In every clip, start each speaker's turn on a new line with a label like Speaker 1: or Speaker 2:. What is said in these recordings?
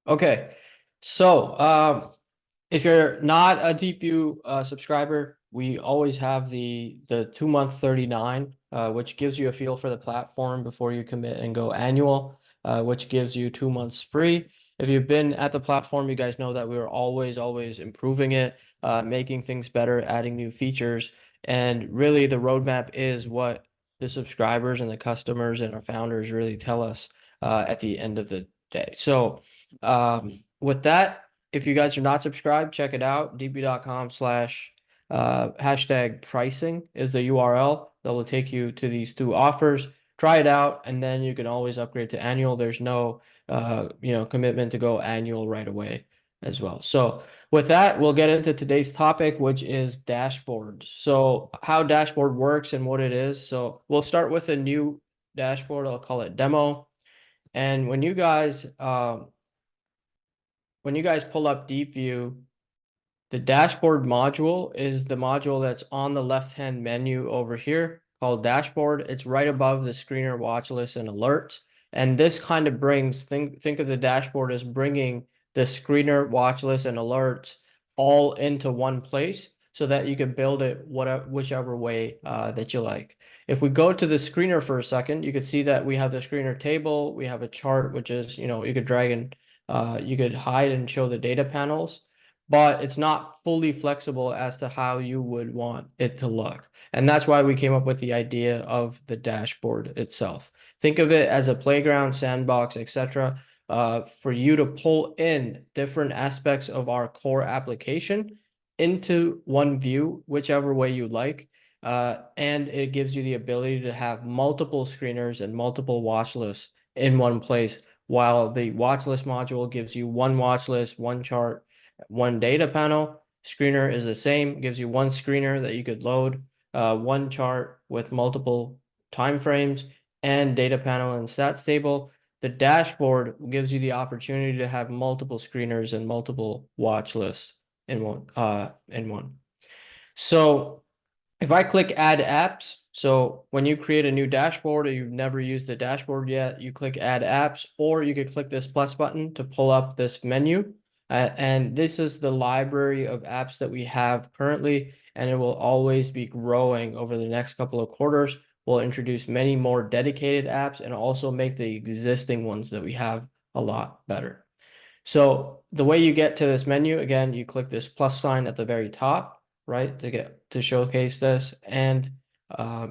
Speaker 1: Okay, so if you're not a Deepvue subscriber, we always have the 2 month 39, which gives you a feel for the platform before you commit and go annual, which gives you 2 months free. If you've been at the platform, you guys know that we are always improving it, making things better, adding new features, and really the roadmap is what the subscribers and the customers and our founders really tell us at the end of the day. So with that, if you guys are not subscribed, check it out. db.com/# pricing is the URL that will take you to these two offers. Try it out, and then you can always upgrade to annual. There's no commitment to go annual right away as well. So with that, we'll get into today's topic, which is dashboards. So how dashboard works and what it is. So we'll start with a new dashboard. I'll call it demo. And when you guys pull up Deepvue, the dashboard module is the module that's on the left-hand menu over here called dashboard. It's right above the screener, watch list, and alerts. And this kind of brings, think of the dashboard as bringing the screener, watch list, and alerts all into one place so that you can build it whichever way that you like. If we go to the screener for a second, you can see that we have the screener table. We have a chart, which is, you could drag and you could hide and show the data panels, but it's not fully flexible as to how you would want it to look. And that's why we came up with the idea of the dashboard itself. Think of it as a playground, sandbox, etc., for you to pull in different aspects of our core application into one view, whichever way you like. And it gives you the ability to have multiple screeners and multiple watch lists in one place, while the watch list module gives you one watch list, one chart, one data panel. Screener is the same, gives you one screener that you could load, one chart with multiple time frames, and data panel and stats table. The dashboard gives you the opportunity to have multiple screeners and multiple watch lists in one. So if I click add apps, so when you create a new dashboard or you've never used the dashboard yet, you click add apps, or you could click this plus button to pull up this menu. And this is the library of apps that we have currently, and it will always be growing over the next couple of quarters. We'll introduce many more dedicated apps and also make the existing ones that we have a lot better. So the way you get to this menu, again, you click this plus sign at the very top, right, to showcase this, and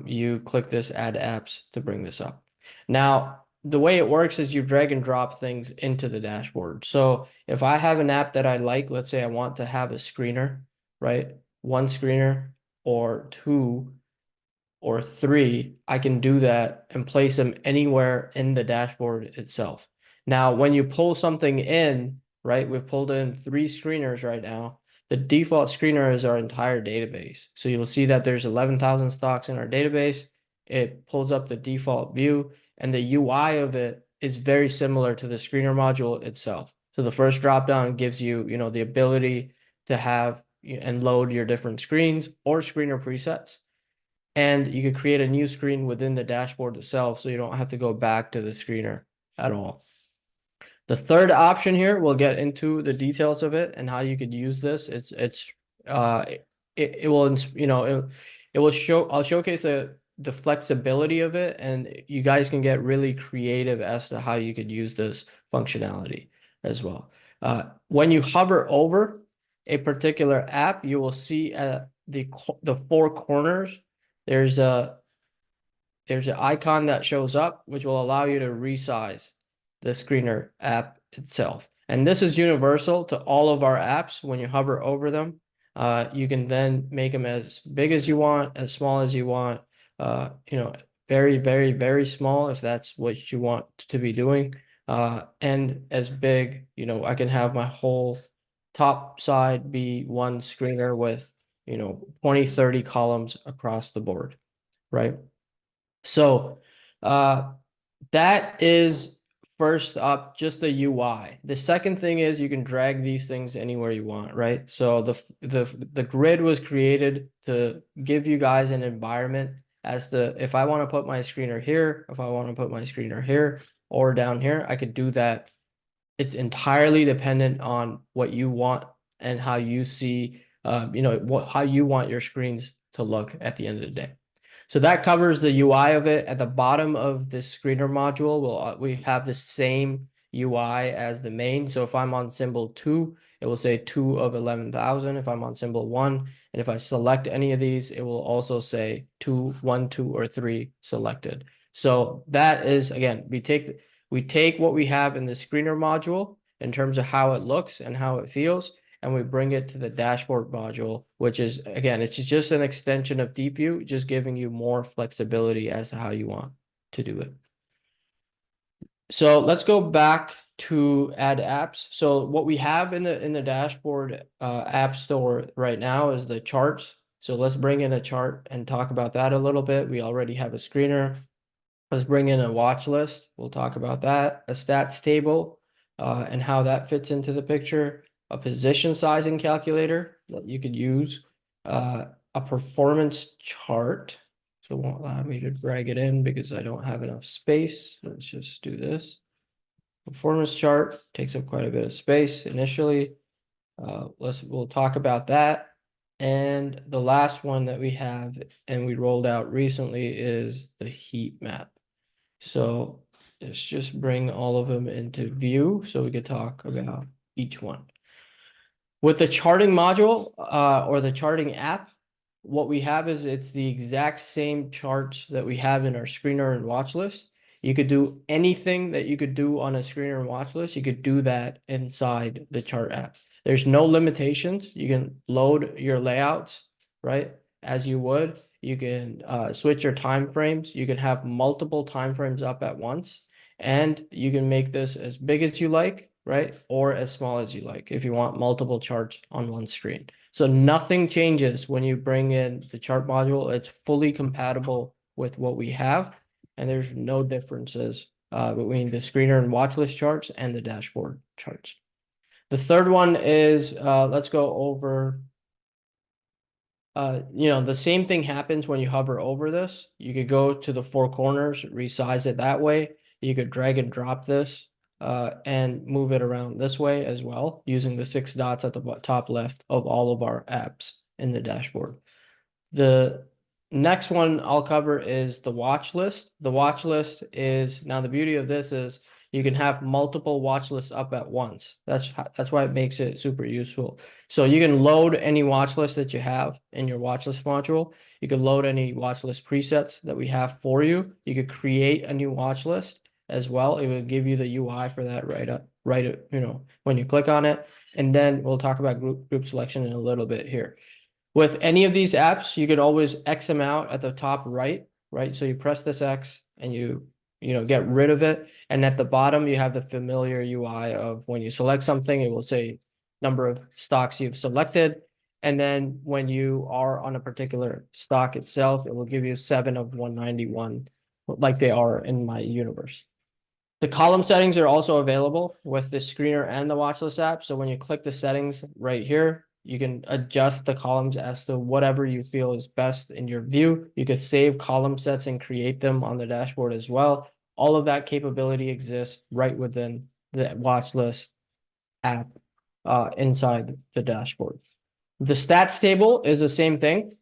Speaker 1: you click this add apps to bring this up. Now, the way it works is you drag and drop things into the dashboard. So if I have an app that I like, let's say I want to have a screener, right? One screener or two or three, I can do that and place them anywhere in the dashboard itself. Now, when you pull something in, right, we've pulled in 3 screeners right now. The default screener is our entire database. So you'll see that there's 11,000 stocks in our database. It pulls up the default view, and the UI of it is very similar to the screener module itself. So the first dropdown gives you, the ability to have and load your different screens or screener presets. And you could create a new screen within the dashboard itself, so you don't have to go back to the screener at all. The third option here, we'll get into the details of it and how you could use this. I'll showcase the flexibility of it, and you guys can get really creative as to how you could use this functionality as well. When you hover over a particular app, you will see the 4 corners. There's an icon that shows up, which will allow you to resize the screener app itself. And this is universal to all of our apps. When you hover over them, you can then make them as big as you want, as small as you want, very, very, very small if that's what you want to be doing. And as big, I can have my whole top side be one screener with 20, 30 columns across the board, right? So that is first up, just the UI. The second thing is you can drag these things anywhere you want, right? So the grid was created to give you guys an environment as to if I want to put my screener here, if I want to put my screener here or down here, I could do that. It's entirely dependent on what you want and how you see, how you want your screens to look at the end of the day. So that covers the UI of it. At the bottom of the screener module, we have the same UI as the main. So if I'm on symbol 2, it will say 2 of 11,000. If I'm on symbol 1, and if I select any of these, it will also say 2, 1, 2, or 3 selected. So that is, again, we take what we have in the screener module in terms of how it looks and how it feels, and we bring it to the dashboard module, which is, again, it's just an extension of Deepvue, just giving you more flexibility as to how you want to do it. So let's go back to add apps. So what we have in the dashboard app store right now is the charts. So let's bring in a chart and talk about that a little bit. We already have a screener. Let's bring in a watch list. We'll talk about that. A stats table and how that fits into the picture. A position sizing calculator that you could use. A performance chart. So it won't allow me to drag it in because I don't have enough space. Let's just do this. Performance chart takes up quite a bit of space initially. We'll talk about that. And the last one that we have and we rolled out recently is the heat map. So let's just bring all of them into view so we could talk about each one. With the charting module or the charting app, what we have is it's the exact same charts that we have in our screener and watch list. You could do anything that you could do on a screener and watch list. You could do that inside the chart app. There's no limitations. You can load your layouts, right? As you would. You can switch your time frames. You can have multiple time frames up at once. And you can make this as big as you like, right? Or as small as you like if you want multiple charts on one screen. So nothing changes when you bring in the chart module. It's fully compatible with what we have. And there's no differences between the screener and watch list charts and the dashboard charts. The third one is, let's go over, the same thing happens when you hover over this. You could go to the four corners, resize it that way. You could drag and drop this and move it around this way as well, using the 6 dots at the top left of all of our apps in the dashboard. The next one I'll cover is the watch list. The watch list is, now the beauty of this is you can have multiple watch lists up at once. That's why it makes it super useful. So you can load any watch list that you have in your watch list module. You can load any watch list presets that we have for you. You could create a new watch list as well. It will give you the UI for that when you click on it. And then we'll talk about group selection in a little bit here. With any of these apps, you could always X them out at the top right? So you press this X and you get rid of it. And at the bottom, you have the familiar UI of when you select something, it will say number of stocks you've selected. And then when you are on a particular stock itself, it will give you 7 of 191, like they are in my universe. The column settings are also available with the screener and the watchlist app. So when you click the settings right here, you can adjust the columns as to whatever you feel is best in your view. You could save column sets and create them on the dashboard as well. All of that capability exists right within the watchlist app inside the dashboard. The stats table is the same thing.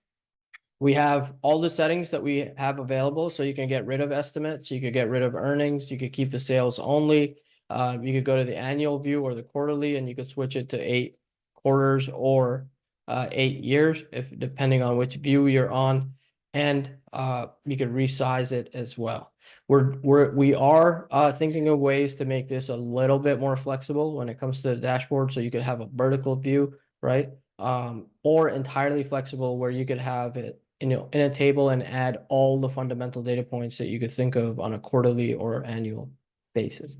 Speaker 1: We have all the settings that we have available, so you can get rid of estimates, you could get rid of earnings, you could keep the sales only. You could go to the annual view or the quarterly, and you could switch it to 8 quarters or 8 years, if depending on which view you're on, and you could resize it as well. We are thinking of ways to make this a little bit more flexible when it comes to the dashboard, so you could have a vertical view, right? Or entirely flexible where you could have it in a table and add all the fundamental data points that you could think of on a quarterly or annual basis.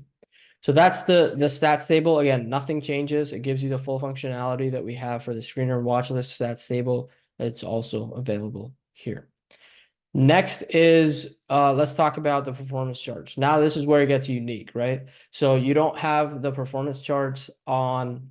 Speaker 1: So that's the stats table. Again, nothing changes. It gives you the full functionality that we have for the screener watch list stats table. It's also available here. Next is, let's talk about the performance charts. Now this is where it gets unique, right? So you don't have the performance charts on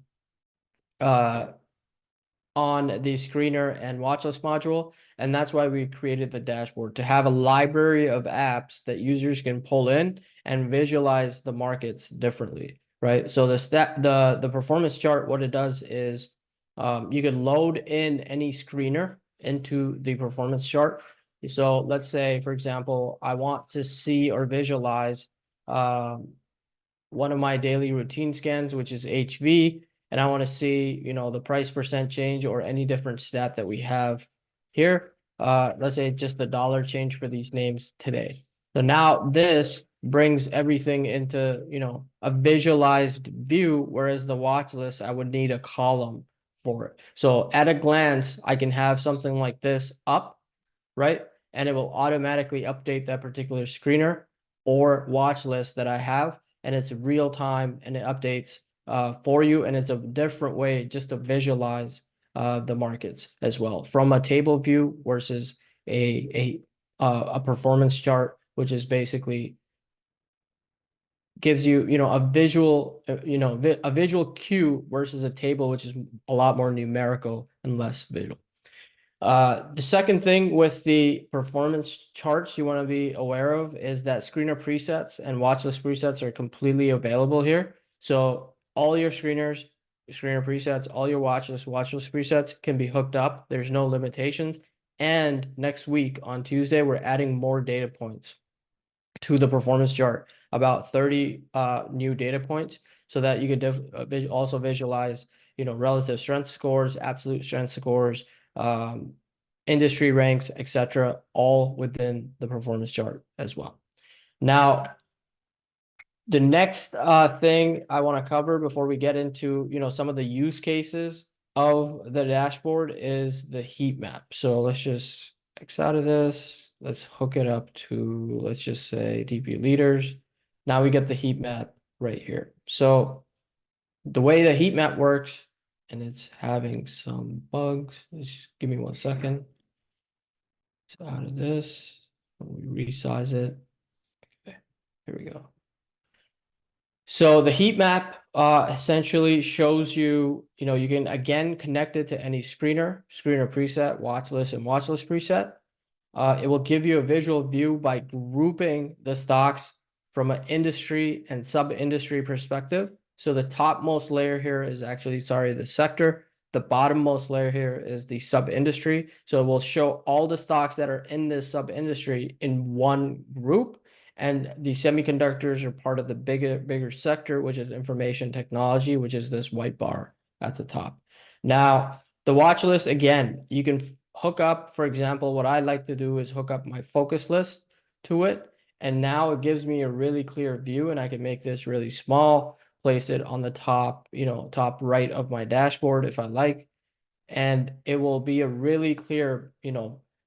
Speaker 1: on the screener and watchlist module. And that's why we created the dashboard, to have a library of apps that users can pull in and visualize the markets differently, right? So the performance chart, what it does is you can load in any screener into the performance chart. So let's say, for example, I want to see or visualize one of my daily routine scans, which is HV, and I want to see, the price percent change or any different stat that we have here. Let's say just the dollar change for these names today. So now this brings everything into, a visualized view, whereas the watch list, I would need a column for it. So at a glance, I can have something like this up, right? And it will automatically update that particular screener or watch list that I have, and it's real time and it updates for you. And it's a different way just to visualize the markets as well, from a table view versus a performance chart, which is basically gives you, a visual, a visual cue versus a table, which is a lot more numerical and less visual. The second thing with the performance charts you want to be aware of is that screener presets and watchlist presets are completely available here. So all your screener presets, all your watchlist presets can be hooked up. There's no limitations. And next week on Tuesday, we're adding more data points to the performance chart, about 30 new data points, so that you could also visualize, relative strength scores, absolute strength scores, industry ranks, etc., all within the performance chart as well. Now, the next thing I want to cover before we get into, some of the use cases of the dashboard is the heat map. So let's just X out of this. Let's hook it up to, let's just say, Deepvue leaders. Now we get the heat map right here. So the way the heat map works, and it's having some bugs. Just give me 1 second. So out of this, we resize it. Okay, here we go. So the heat map essentially shows you, you can again connect it to any screener preset, watch list, and watch list preset. It will give you a visual view by grouping the stocks from an industry and sub-industry perspective. So the topmost layer here is actually, the sector. The bottommost layer here is the sub-industry. So it will show all the stocks that are in this sub-industry in one group. And the semiconductors are part of the bigger sector, which is information technology, which is this white bar at the top. Now, the watch list, again, you can hook up, for example, what I like to do is hook up my focus list to it. And now it gives me a really clear view, and I can make this really small, place it on the top, top right of my dashboard if I like. And it will be a really clear,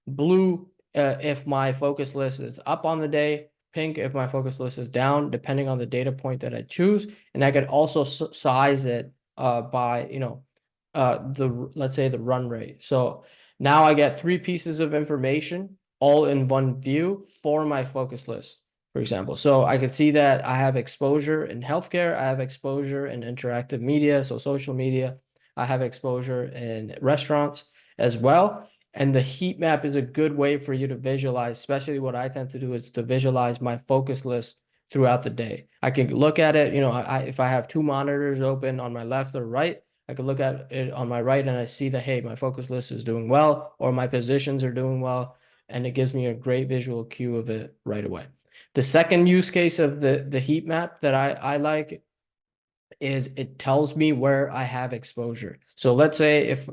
Speaker 1: blue if my focus list is up on the day, pink if my focus list is down, depending on the data point that I choose. And I could also size it by, let's say the run rate. So now I get 3 pieces of information all in one view for my focus list, for example. So I could see that I have exposure in healthcare, I have exposure in interactive media, so social media, I have exposure in restaurants as well. And the heat map is a good way for you to visualize, especially what I tend to do is to visualize my focus list throughout the day. I can look at it, if I have 2 monitors open on my left or right, I can look at it on my right and I see that, hey, my focus list is doing well, or my positions are doing well, and it gives me a great visual cue of it right away. The second use case of the heat map that I like is it tells me where I have exposure. So let's say if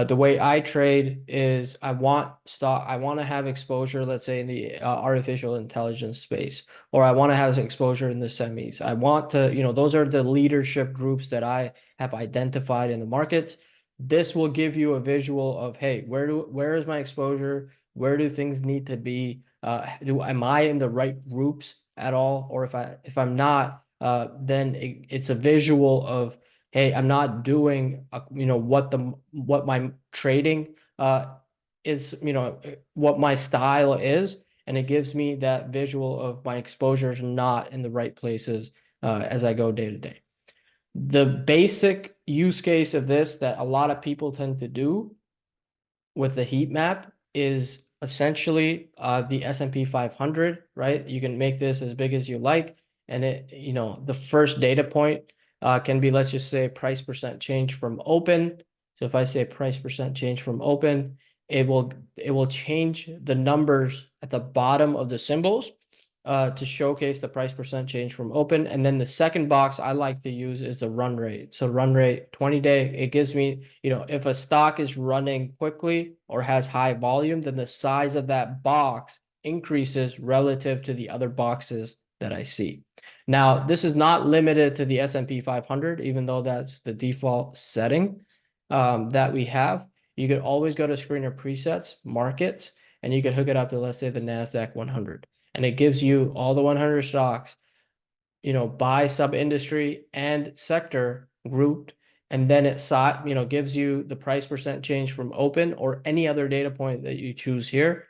Speaker 1: the way I trade is I want to have exposure, let's say in the artificial intelligence space, or I want to have exposure in the semis. I want to, those are the leadership groups that I have identified in the markets. This will give you a visual of, hey, where is my exposure? Where do things need to be? Am I in the right groups at all? Or if I'm not, then it's a visual of, hey, I'm not doing, what my trading is, what my style is, and it gives me that visual of my exposures not in the right places as I go day to day. The basic use case of this that a lot of people tend to do with the heat map is essentially the S&P 500, right? You can make this as big as you like. And the first data point can be, let's just say, price percent change from open. So if I say price percent change from open, it will change the numbers at the bottom of the symbols to showcase the price percent change from open. And then the second box I like to use is the run rate. So run rate 20-day, it gives me, if a stock is running quickly or has high volume, then the size of that box increases relative to the other boxes that I see. Now, this is not limited to the S&P 500, even though that's the default setting that we have. You could always go to screener presets, markets, and you could hook it up to, let's say, the NASDAQ 100. And it gives you all the 100 stocks, by sub-industry and sector grouped. And then it gives you the price percent change from open or any other data point that you choose here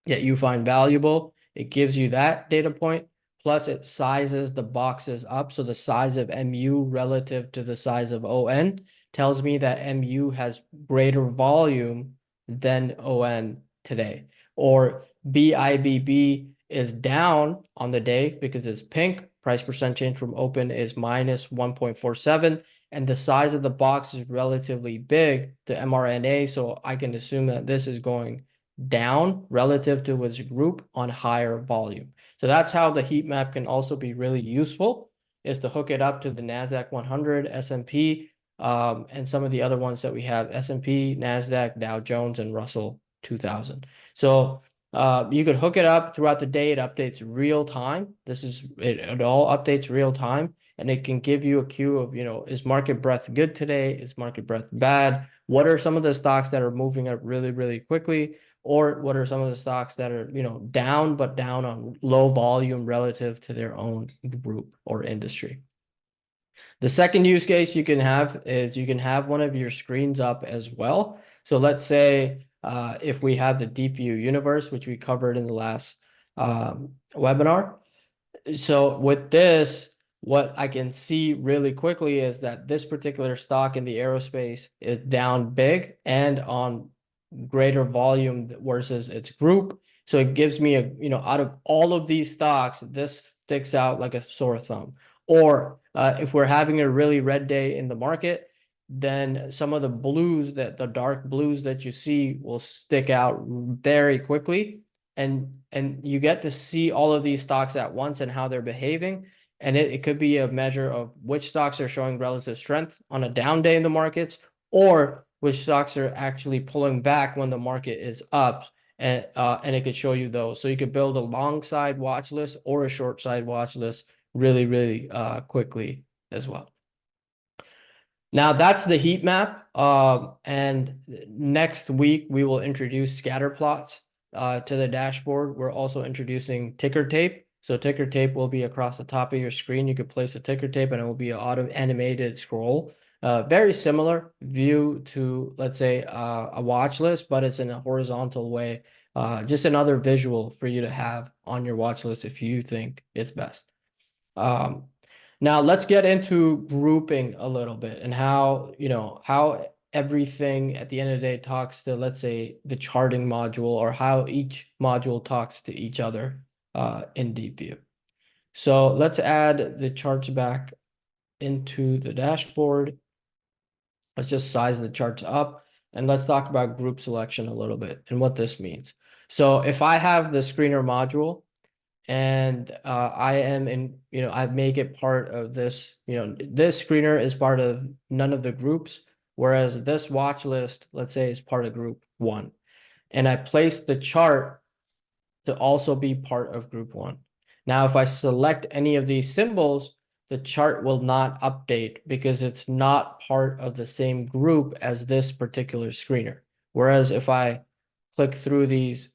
Speaker 1: that you find valuable. It gives you that data point. Plus it sizes the boxes up. So the size of MU relative to the size of ON tells me that MU has greater volume than ON today. Or BIBB is down on the day because it's pink. Price percent change from open is minus 1.47. And the size of the box is relatively big to mRNA. So I can assume that this is going down relative to its group on higher volume. So that's how the heat map can also be really useful, is to hook it up to the NASDAQ 100, S&P, and some of the other ones that we have, S&P, NASDAQ, Dow Jones, and Russell 2000. So you could hook it up throughout the day. It updates real time. It all updates real time. And it can give you a cue of, is market breadth good today? Is market breadth bad? What are some of the stocks that are moving up really, really quickly? Or what are some of the stocks that are, down, but down on low volume relative to their own group or industry? The second use case you can have is you can have one of your screens up as well. So let's say if we have the Deepvue universe, which we covered in the last webinar. So with this, what I can see really quickly is that this particular stock in the aerospace is down big and on greater volume versus its group. So it gives me out of all of these stocks, this sticks out like a sore thumb. Or if we're having a really red day in the market, then some of the the dark blues that you see will stick out very quickly. And you get to see all of these stocks at once and how they're behaving. And it could be a measure of which stocks are showing relative strength on a down day in the markets, or which stocks are actually pulling back when the market is up. And it could show you those. So you could build a long side watch list or a short side watch list really, really quickly as well. Now that's the heat map. And next week we will introduce scatter plots to the dashboard. We're also introducing ticker tape. So ticker tape will be across the top of your screen. You could place a ticker tape and it will be an auto animated scroll. Very similar view to, let's say, a watch list, but it's in a horizontal way. Just another visual for you to have on your watch list if you think it's best. Now let's get into grouping a little bit and how everything at the end of the day talks to, let's say, the charting module, or how each module talks to each other in Deepvue. So let's add the charts back into the dashboard. Let's just size the charts up and let's talk about group selection a little bit and what this means. So if I have the screener module, and I am in, I make it part of this, this screener is part of none of the groups, whereas this watch list, let's say, is part of group 1. And I place the chart to also be part of group 1. Now, if I select any of these symbols, the chart will not update because it's not part of the same group as this particular screener. Whereas if I click through these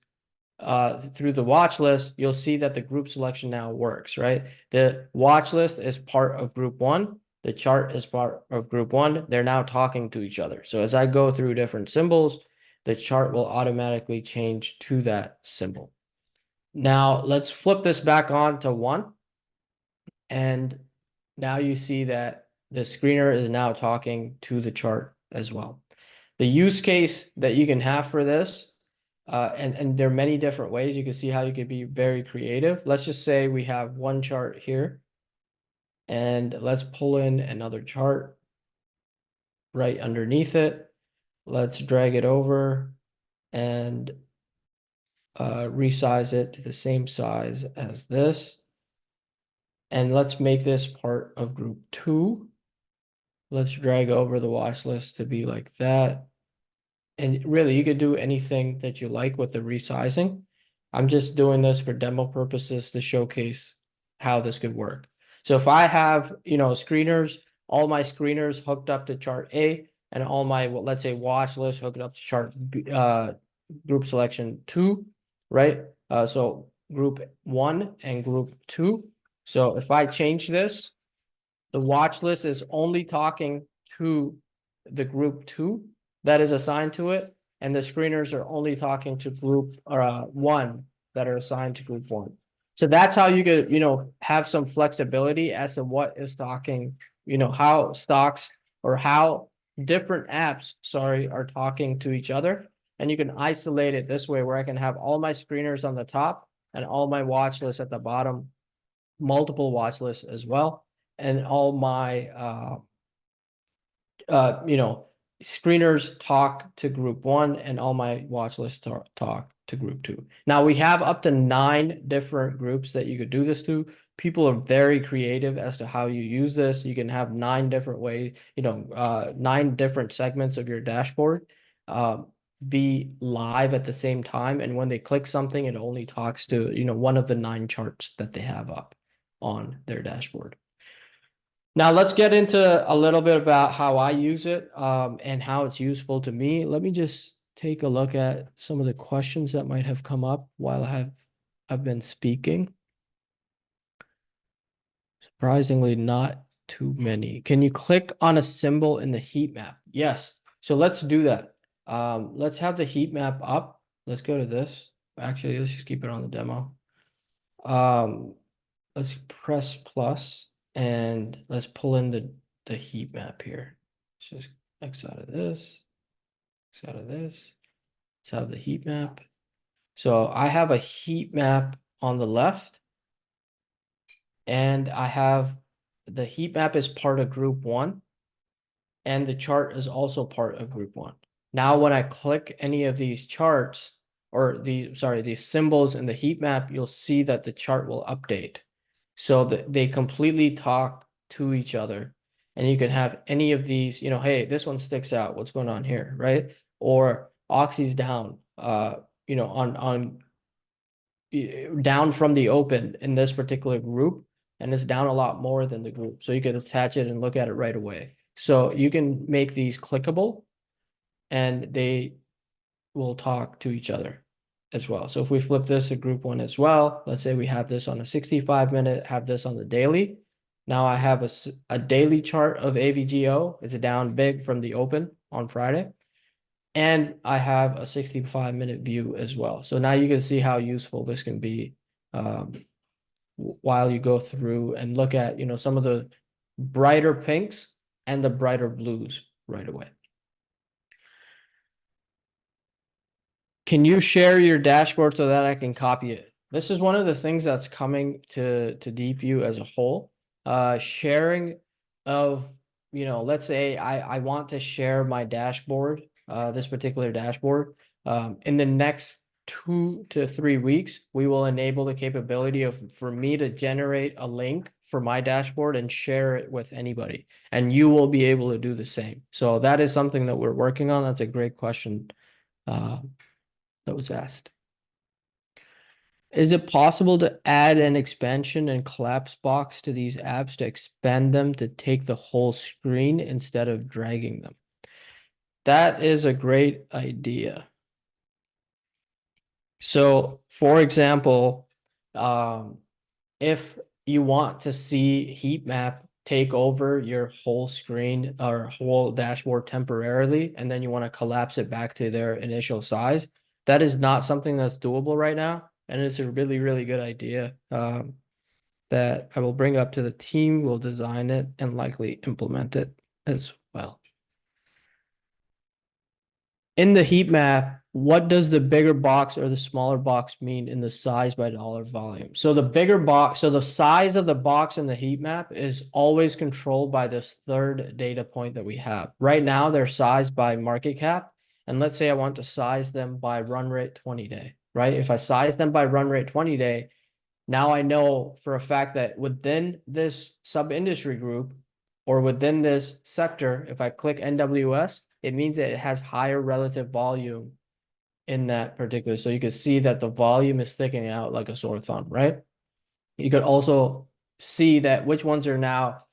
Speaker 1: through the watch list, you'll see that the group selection now works, right? The watch list is part of group 1. The chart is part of group 1. They're now talking to each other. So as I go through different symbols, the chart will automatically change to that symbol. Now let's flip this back on to 1. And now you see that the screener is now talking to the chart as well. The use case that you can have for this, and there are many different ways. You can see how you could be very creative. Let's just say we have one chart here, and let's pull in another chart right underneath it. Let's drag it over and resize it to the same size as this. And let's make this part of group 2. Let's drag over the watch list to be like that. And really, you could do anything that you like with the resizing. I'm just doing this for demo purposes to showcase how this could work. So if I have, screeners, all my screeners hooked up to chart A, and all my, let's say, watch list hooked up to chart B, group selection 2, right? So group 1 and group 2. So if I change this, the watch list is only talking to the group 2 that is assigned to it, and the screeners are only talking to group 1 that are assigned to group 1. So that's how you could, have some flexibility as to what is talking, how stocks or how different apps, are talking to each other. And you can isolate it this way where I can have all my screeners on the top and all my watch lists at the bottom, multiple watch lists as well, and all my screeners talk to group 1 and all my watch lists talk to group 2. Now we have up to 9 different groups that you could do this to. People are very creative as to how you use this. You can have 9 different ways, 9 different segments of your dashboard be live at the same time, and when they click something, it only talks to one of the 9 charts that they have up on their dashboard. Now let's get into a little bit about how I use it and how it's useful to me. Let me just take a look at some of the questions that might have come up while I've been speaking. Surprisingly, not too many. Can you click on a symbol in the heat map? Yes. So let's do that. Let's have the heat map up. Let's go to this. Actually, let's just keep it on the demo. Let's press plus and let's pull in the heat map here. Let's just X out of this, X out of this. Let's have the heat map. So I have a heat map on the left, and I have the heat map is part of group 1, and the chart is also part of group 1. Now, when I click any of these charts or these symbols in the heat map, you'll see that the chart will update. So that they completely talk to each other, and you can have any of these, hey, this one sticks out. What's going on here, right? Or Oxy's down, on down from the open in this particular group, and it's down a lot more than the group. So you can attach it and look at it right away. So you can make these clickable, and they will talk to each other as well. So if we flip this to group 1 as well, let's say we have this on a 65-minute, have this on the daily. Now I have a daily chart of AVGO. It's down big from the open on Friday. And I have a 65-minute view as well. So now you can see how useful this can be while you go through and look at, some of the brighter pinks and the brighter blues right away. Can you share your dashboard so that I can copy it? This is one of the things that's coming to Deepvue as a whole. Sharing of, let's say I want to share my dashboard, this particular dashboard. In the next 2 to 3 weeks, we will enable the capability for me to generate a link for my dashboard and share it with anybody. And you will be able to do the same. So that is something that we're working on. That's a great question that was asked. Is it possible to add an expansion and collapse box to these apps to expand them to take the whole screen instead of dragging them? That is a great idea. So, for example, if you want to see Heatmap take over your whole screen or whole dashboard temporarily, and then you want to collapse it back to their initial size, that is not something that's doable right now. And it's a really, really good idea. that I will bring up to the team, will design it and likely implement it as well. In the heat map, what does the bigger box or the smaller box mean in the size by dollar volume? So the bigger box, so the size of the box in the heat map is always controlled by this third data point that we have. Right now, they're sized by market cap. And let's say I want to size them by run rate 20-day, right? If I size them by run rate 20-day, now I know for a fact that within this sub-industry group or within this sector, if I click NWS, it means that it has higher relative volume in that particular. So you can see that the volume is sticking out like a sore thumb, right? You could also see that which ones are now,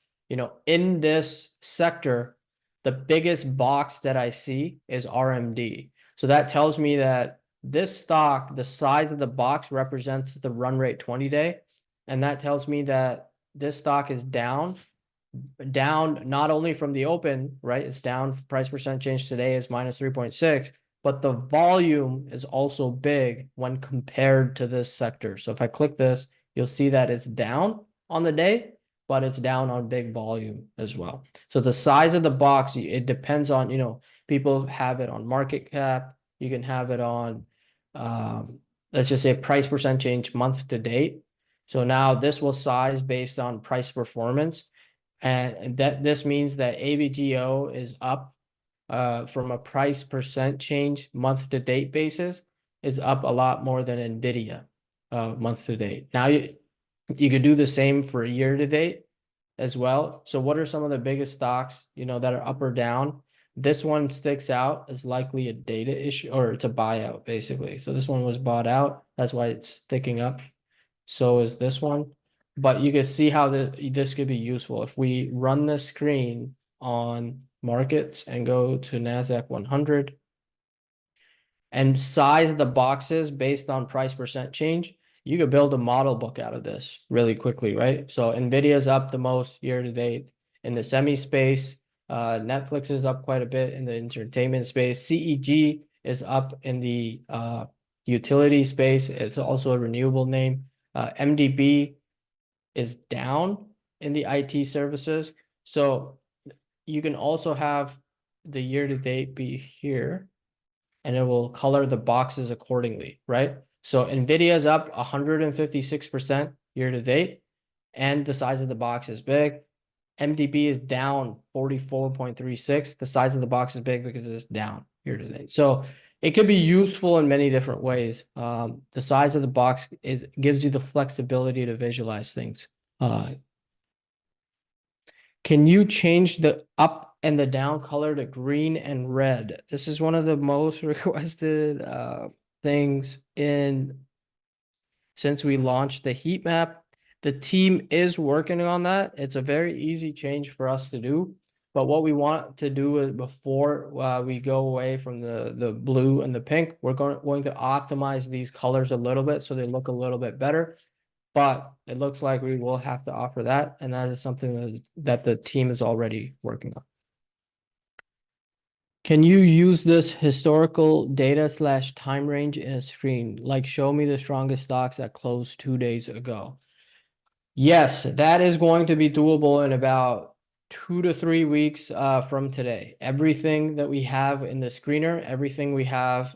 Speaker 1: in this sector, the biggest box that I see is RMD. So that tells me that this stock, the size of the box represents the run rate 20-day. And that tells me that this stock is down not only from the open, right? It's down, price percent change today is minus 3.6, but the volume is also big when compared to this sector. So if I click this, you'll see that it's down on the day, but it's down on big volume as well. So the size of the box, it depends on, people have it on market cap. You can have it on, let's just say price percent change month to date. So now this will size based on price performance. And that this means that AVGO is up from a price percent change month to date basis is up a lot more than NVIDIA month to date. Now you could do the same for year to date as well. So what are some of the biggest stocks, that are up or down? This one sticks out as likely a data issue, or it's a buyout basically. So this one was bought out. That's why it's sticking up. So is this one. But you can see how this could be useful. If we run the screen on markets and go to NASDAQ 100 and size the boxes based on price percent change, you could build a model book out of this really quickly, right? So NVIDIA's up the most year to date in the semi space. Netflix is up quite a bit in the entertainment space. CEG is up in the utility space. It's also a renewable name. MDB is down in the IT services. So you can also have the year to date be here and it will color the boxes accordingly, right? So NVIDIA is up 156% year to date and the size of the box is big. MDB is down 44.36. The size of the box is big because it's down year to date. So it could be useful in many different ways. The size of the box gives you the flexibility to visualize things. Can you change the up and the down color to green and red? This is one of the most requested things since we launched the heat map. The team is working on that. It's a very easy change for us to do. But what we want to do is before we go away from the blue and the pink, we're going to optimize these colors a little bit so they look a little bit better. But it looks like we will have to offer that. And that is something that the team is already working on. Can you use this historical data / time range in a screen? Like show me the strongest stocks that closed 2 days ago. Yes, that is going to be doable in about 2 to 3 weeks from today. Everything that we have in the screener, everything we have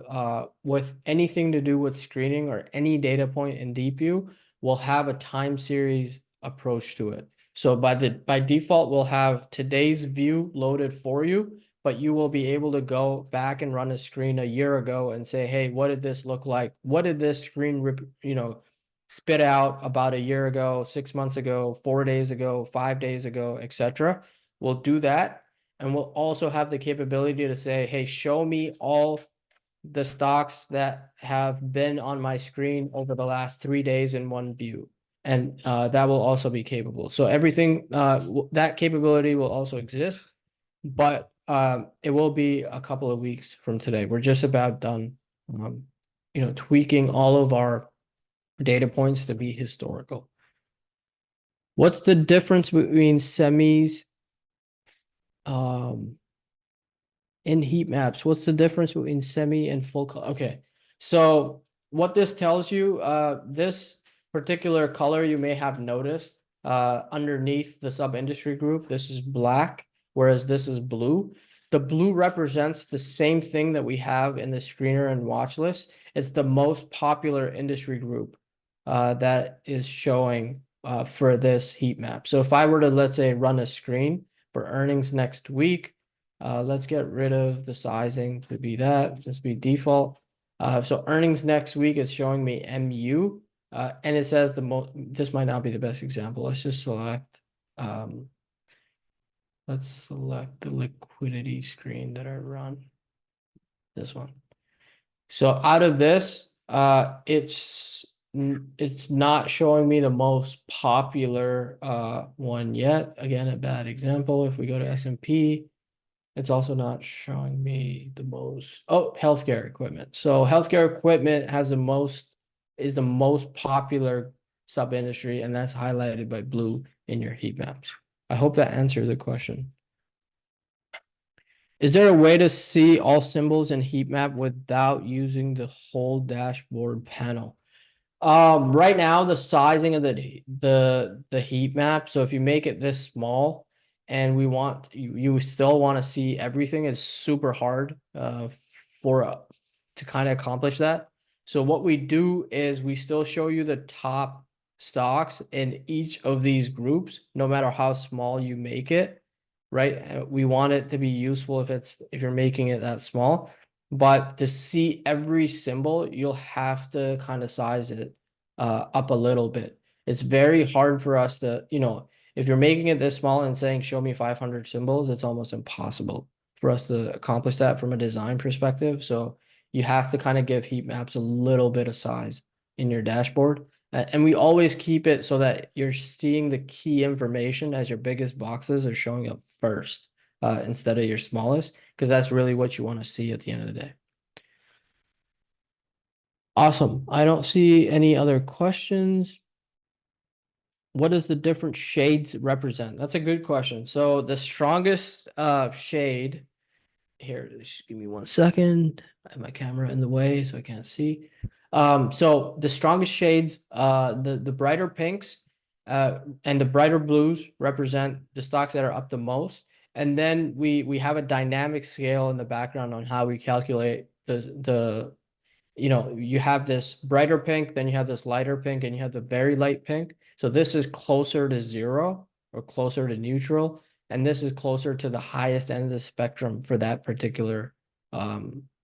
Speaker 1: with anything to do with screening or any data point in Deepvue will have a time series approach to it. So by default, we'll have today's view loaded for you, but you will be able to go back and run a screen a year ago and say, hey, what did this look like? What did this screen, spit out about a year ago, 6 months ago, 4 days ago, 5 days ago, etc. We'll do that. And we'll also have the capability to say, hey, show me all the stocks that have been on my screen over the last 3 days in one view. And that will also be capable. So everything, that capability will also exist, but it will be a couple of weeks from today. We're just about done, tweaking all of our data points to be historical. What's the difference between semis in heat maps? What's the difference between semi and full color? Okay, so what this tells you, this particular color you may have noticed underneath the sub-industry group, this is black, whereas this is blue. The blue represents the same thing that we have in the screener and watch list. It's the most popular industry group that is showing for this heat map. So if I were to, let's say, run a screen for earnings next week, let's get rid of the sizing to be that, just be default. So earnings next week is showing me MU, and it says this might not be the best example. Let's just select, let's select the liquidity screen that I run, this one. So out of this, it's not showing me the most popular one yet. Again, a bad example. If we go to S&P, it's also not showing me the most. Oh, healthcare equipment. So healthcare equipment is the most popular sub industry, and that's highlighted by blue in your heat maps. I hope that answers the question. Is there a way to see all symbols in heat map without using the whole dashboard panel? Right now the sizing of the heat map. So if you make it this small and you still want to see everything, is super hard to kind of accomplish that. So what we do is we still show you the top stocks in each of these groups, no matter how small you make it, right? We want it to be useful if you're making it that small. But to see every symbol, you'll have to kind of size it up a little bit. It's very hard for us to, if you're making it this small and saying, show me 500 symbols, it's almost impossible for us to accomplish that from a design perspective. So you have to kind of give heat maps a little bit of size in your dashboard. And we always keep it so that you're seeing the key information as your biggest boxes are showing up first instead of your smallest, because that's really what you want to see at the end of the day. Awesome. I don't see any other questions. What does the different shades represent? That's a good question. So the strongest shade here, just give me 1 second. I have my camera in the way so I can't see. So the strongest shades, the brighter pinks and the brighter blues represent the stocks that are up the most. And then we have a dynamic scale in the background on how we calculate you have this brighter pink, then you have this lighter pink, and you have the very light pink. So this is closer to zero or closer to neutral, and this is closer to the highest end of the spectrum for that particular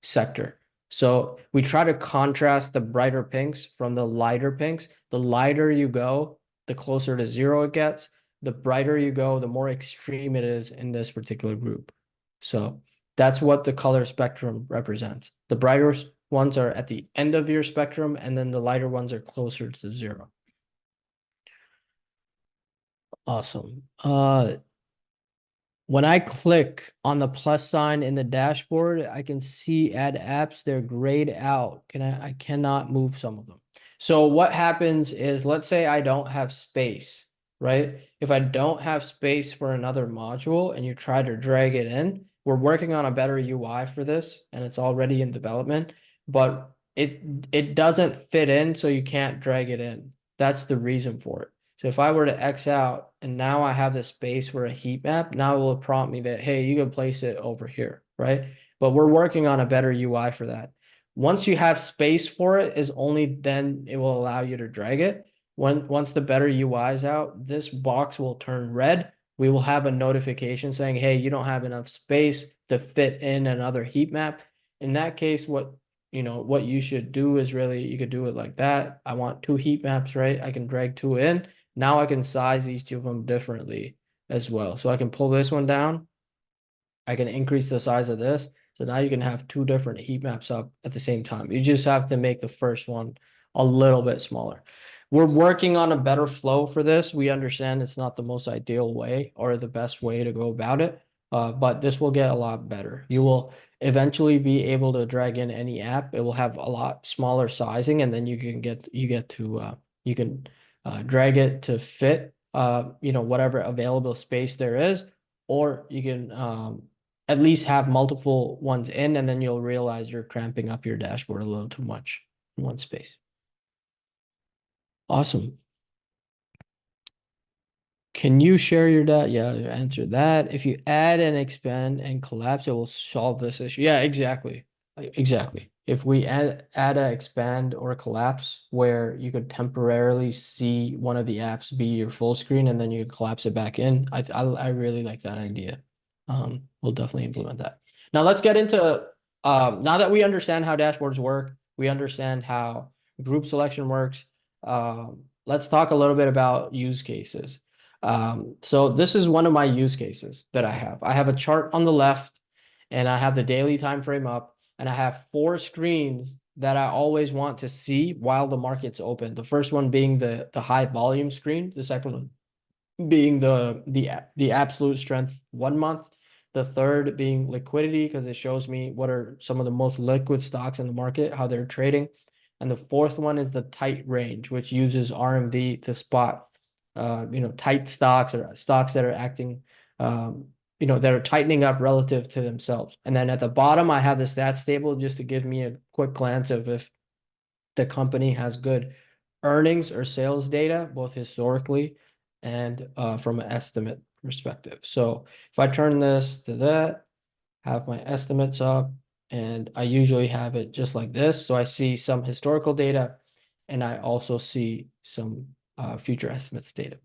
Speaker 1: sector. So we try to contrast the brighter pinks from the lighter pinks. The lighter you go, the closer to zero it gets. The brighter you go, the more extreme it is in this particular group. So that's what the color spectrum represents. The brighter ones are at the end of your spectrum, and then the lighter ones are closer to zero. Awesome. When I click on the plus sign in the dashboard, I can see add apps, they're grayed out. I cannot move some of them. So what happens is, let's say I don't have space, right? If I don't have space for another module and you try to drag it in, we're working on a better UI for this and it's already in development, but it doesn't fit in, so you can't drag it in. That's the reason for it. So if I were to X out and now I have the space for a heat map, now it will prompt me that, hey, you can place it over here, right? But we're working on a better UI for that. Once you have space for it, is only then it will allow you to drag it. Once the better UI is out, this box will turn red. We will have a notification saying, hey, you don't have enough space to fit in another heat map. In that case, what you should do is you could do it like that. I want 2 heat maps, right? I can drag 2 in. Now I can size each of them differently as well. So I can pull this one down. I can increase the size of this. So now you can have 2 different heat maps up at the same time. You just have to make the first one a little bit smaller. We're working on a better flow for this. We understand it's not the most ideal way or the best way to go about it, but this will get a lot better. You will eventually be able to drag in any app. It will have a lot smaller sizing, and then you can drag it to fit whatever available space there is, or you can at least have multiple ones in, and then you'll realize you're cramping up your dashboard a little too much in one space. Awesome. Can you share your data? Yeah, answer that. If you add and expand and collapse, it will solve this issue. Yeah, exactly. Exactly. If we add a expand or a collapse where you could temporarily see one of the apps be your full screen and then you could collapse it back in, I really like that idea. We'll definitely implement that. Now let's get into now that we understand how dashboards work, we understand how group selection works. Let's talk a little bit about use cases. So this is one of my use cases that I have. I have a chart on the left and I have the daily time frame up and I have four screens that I always want to see while the market's open. The first one being the high volume screen, the second one being the absolute strength 1 month, the third being liquidity because it shows me what are some of the most liquid stocks in the market, how they're trading, and the fourth one is the tight range, which uses RMV to spot tight stocks or stocks that are acting that are tightening up relative to themselves. And then at the bottom I have the stats table just to give me a quick glance of if the company has good earnings or sales data, both historically and from an estimate perspective. So if I turn this to that, have my estimates up, and I usually have it just like this. So I see some historical data, and I also see some future estimates data.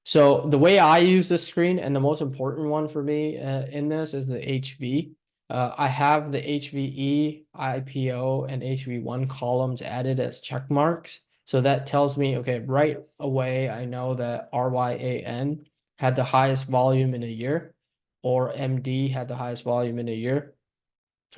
Speaker 1: So the way I use this screen, and the most important one for me in this is the HV. I have the HVE, IPO, and HV1 columns added as check marks. So that tells me, okay, right away, I know that RYAN had the highest volume in a year, or MD had the highest volume in a year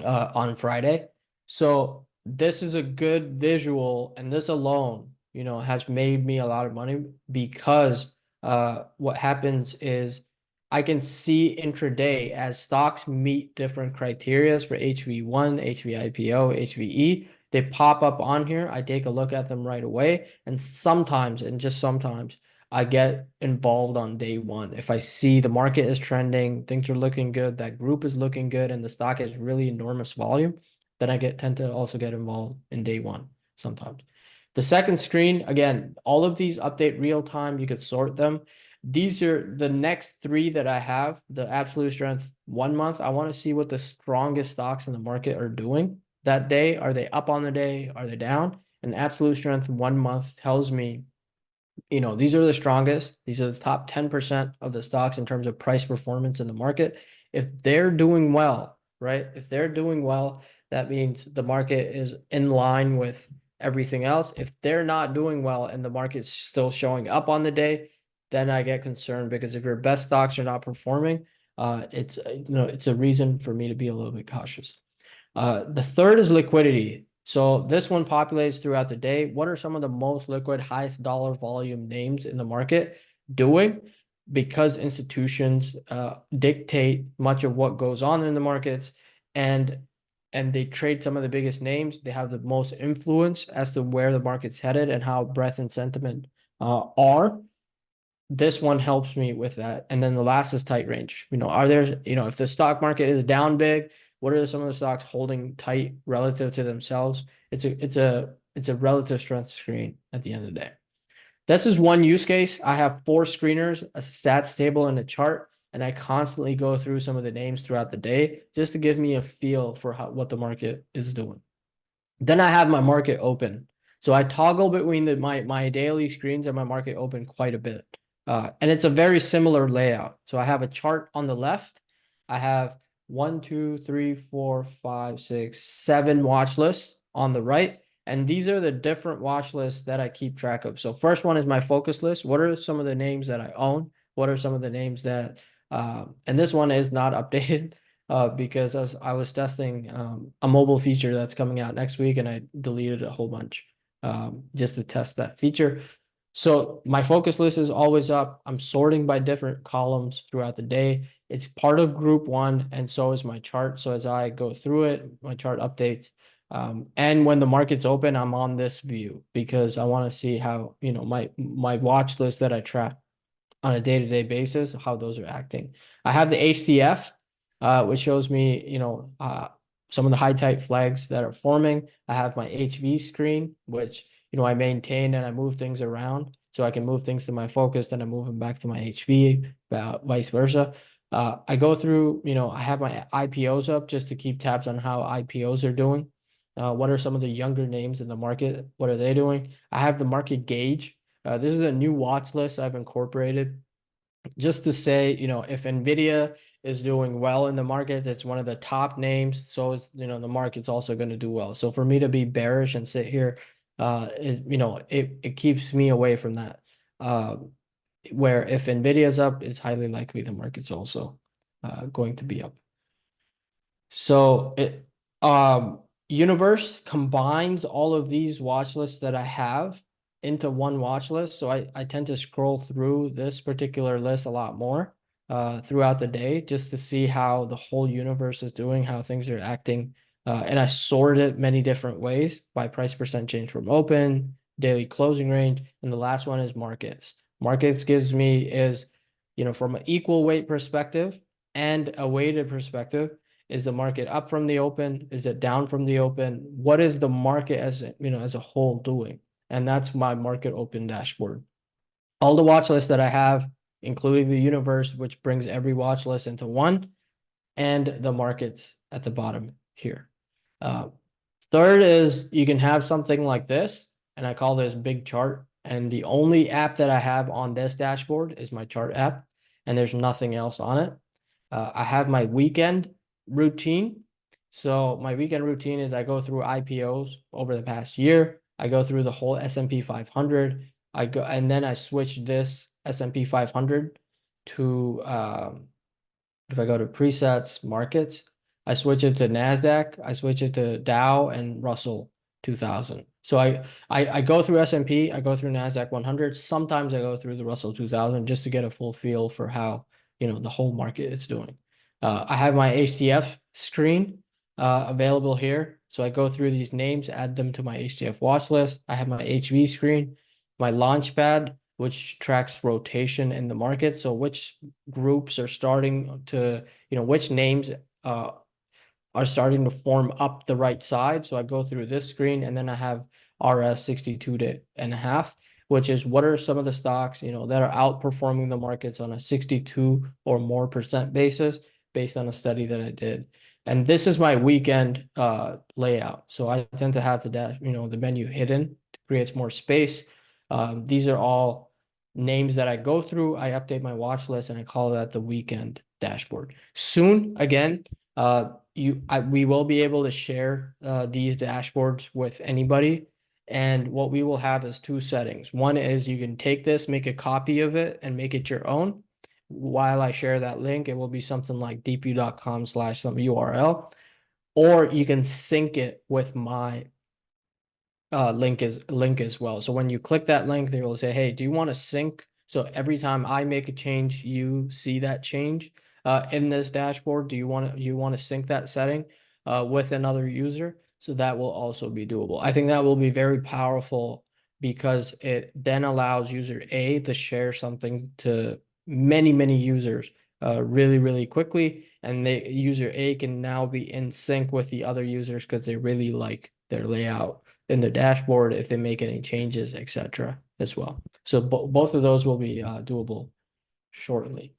Speaker 1: on Friday. So this is a good visual, and this alone, has made me a lot of money because what happens is I can see intraday as stocks meet different criterias for HV1, HVIPO, HVE. They pop up on here. I take a look at them right away, and sometimes, and just sometimes, I get involved on day one. If I see the market is trending, things are looking good, that group is looking good, and the stock has really enormous volume, then I tend to also get involved in day one sometimes. The second screen, again, all of these update real time. You could sort them. These are the next three that I have. The absolute strength 1 month. I want to see what the strongest stocks in the market are doing that day. Are they up on the day? Are they down? And absolute strength 1 month tells me these are the strongest. These are the top 10% of the stocks in terms of price performance in the market. If they're doing well, right? If they're doing well, that means the market is in line with everything else. If they're not doing well and the market's still showing up on the day, then I get concerned because if your best stocks are not performing, it's a reason for me to be a little bit cautious. The third is liquidity. So this one populates throughout the day. What are some of the most liquid, highest dollar volume names in the market doing? Because institutions dictate much of what goes on in the markets, and they trade some of the biggest names. They have the most influence as to where the market's headed and how breadth and sentiment are. This one helps me with that. And then the last is tight range. If the stock market is down big, what are some of the stocks holding tight relative to themselves? It's a relative strength screen at the end of the day. This is one use case. I have four screeners, a stats table, and a chart, and I constantly go through some of the names throughout the day just to give me a feel for what the market is doing. Then I have my market open. So I toggle between my daily screens and my market open quite a bit. And it's a very similar layout. So I have a chart on the left. I have 1, 2, 3, 4, 5, 6, 7 watch lists on the right. And these are the different watch lists that I keep track of. So first one is my focus list. What are some of the names that I own? What are some of the names that, and this one is not updated because I was testing a mobile feature that's coming out next week, and I deleted a whole bunch just to test that feature. So my focus list is always up. I'm sorting by different columns throughout the day. It's part of group one, and so is my chart. So as I go through it, my chart updates. And when the market's open, I'm on this view because I want to see how, my watch list that I track on a day-to-day basis, how those are acting. I have the HCF, which shows me, some of the high type flags that are forming. I have my HV screen, which, I maintain and I move things around. So I can move things to my focus, then I move them back to my HV, vice versa. I go through, I have my IPOs up just to keep tabs on how IPOs are doing. What are some of the younger names in the market? What are they doing? I have the market gauge. This is a new watch list I've incorporated just to say, if NVIDIA is doing well in the market, it's one of the top names. So is, the market's also going to do well. So for me to be bearish and sit here, it keeps me away from that. Where if NVIDIA is up, it's highly likely the market's also going to be up. So Universe combines all of these watch lists that I have into one watch list. So I tend to scroll through this particular list a lot more throughout the day just to see how the whole universe is doing, how things are acting. And I sort it many different ways by price percent change from open, daily closing range, and the last one is markets. Markets gives me is, from an equal weight perspective and a weighted perspective, is the market up from the open? Is it down from the open? What is the market as a whole doing? And that's my market open dashboard. All the watch lists that I have, including the universe, which brings every watch list into one, and the markets at the bottom here. Third is you can have something like this, and I call this big chart. And the only app that I have on this dashboard is my chart app, and there's nothing else on it. I have my weekend routine. So my weekend routine is I go through IPOs over the past year. I go through the whole S&P 500. And then I switch this S&P 500 to if I go to presets, markets, I switch it to NASDAQ, I switch it to Dow and Russell 2000. So I go through S&P, I go through NASDAQ 100. Sometimes I go through the Russell 2000 just to get a full feel for how, the whole market is doing. I have my HTF screen available here. So I go through these names, add them to my HTF watch list. I have my HV screen, my launchpad, which tracks rotation in the market. So which groups are starting to, which names are starting to form up the right side. So I go through this screen and then I have RS 62.5, which is what are some of the stocks, that are outperforming the markets on a 62 or more percent basis based on a study that I did. And this is my weekend layout. So I tend to have the menu hidden to create more space. These are all names that I go through. I update my watch list and I call that the weekend dashboard. Soon, again, we will be able to share these dashboards with anybody. And what we will have is two settings. One is you can take this, make a copy of it, and make it your own. While I share that link, it will be something like deepvue.com/some URL, or you can sync it with my link as well. So when you click that link, they will say, hey, do you want to sync? So every time I make a change, you see that change in this dashboard. Do you want to sync that setting with another user? So that will also be doable. I think that will be very powerful because it then allows user A to share something to many, many users really, really quickly. And the user A can now be in sync with the other users because they really like their layout in the dashboard if they make any changes, etc. as well. So both of those will be doable shortly.